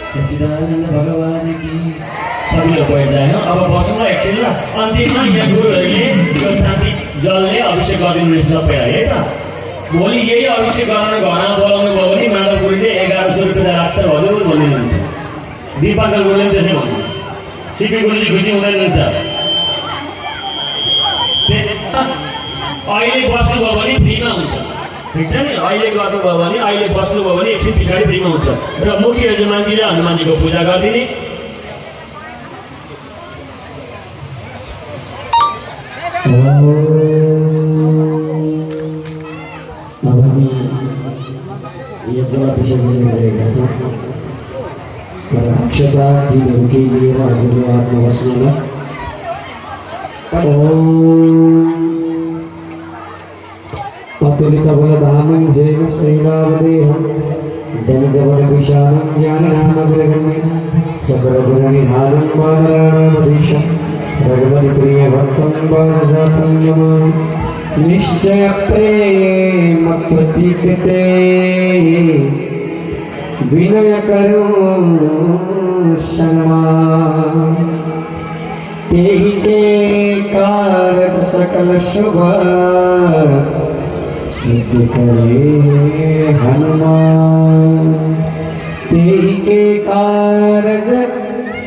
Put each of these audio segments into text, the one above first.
सच्चिदानंद भगवान की सबैले बैठ जाएन। अब बसौँ एकछिन ल। अन्तिममा यहाँ गुरुहरूले यो शान्ति जलले अभिषेक गरिदिनु सबैलाई है त। भोलि यही अभिषेक गराउन घरमा बोलाउनु भयो भने माधव गुरुले 1100 रुपियाँ राख्छ हजुर भनिदिनुहुन्छ। दीपङ्कर गुरुले पनि त्यसै भन्नु। सिपी गुरुजी खुसी हुँदैनुहुन्छ। अहिले बस्नुभयो भने फ्रीमा हुन्छ, ठिक छ नि। अहिले गर्नुभयो भने अहिले बस्नुभयो भने एकछिन पछाडि फ्रीमा हुन्छ। र मुख्य यजमानजीले हनुमानजीको पूजा गरिदिने। अक्षता के लिए हजुरले आफ्नो बस्नुलाई अतुलित बलधामं जैन श्रीरामदेहं दमजबल विशालं ज्ञाननामग्रगण्यं सकलगुणनिधानं वानराणामधीशं रघुपतिप्रिय भक्तं वानजातं नमामि। निश्चय प्रेम प्रतीकते विनय करो सम्मान, तेहि के कारज सकल शुभ सिद्ध करे हनुमान। तेहि के कारज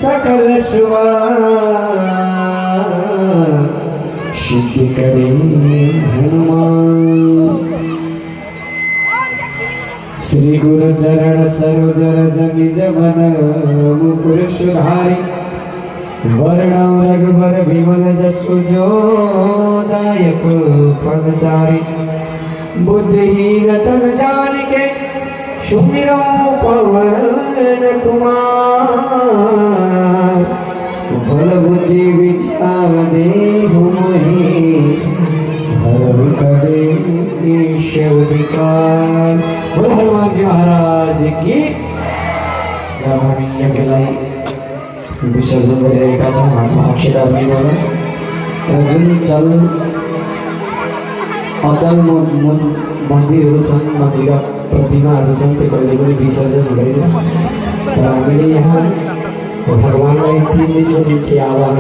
सकल शुभ सिद्ध करे हनुमान। श्री गुरु चरण सरोज रज निज मन मुकुर सुधारि, वर्णौ रघुबर विमल जसु जो दायक फलचारि। बुद्धिहीन तन जानिके सुमिरो पवन कुमार, बल बुद्धि विद्या देहु मोहि हरहु कलेश विकार। बोलो हनुमान जी महाराज की। यज्ञलाई विसर्जन गरिरहेका छौँ। हातमा अक्षता पनि बोला र जुन अचल मन्दिरहरू छन्, मन्दिर प्रतिमाहरू छन्, त्यो कहिले पनि विसर्जन हुँदैन। र हामीले यहाँ भगवानलाई 3 दिनको निम्ति आह्वान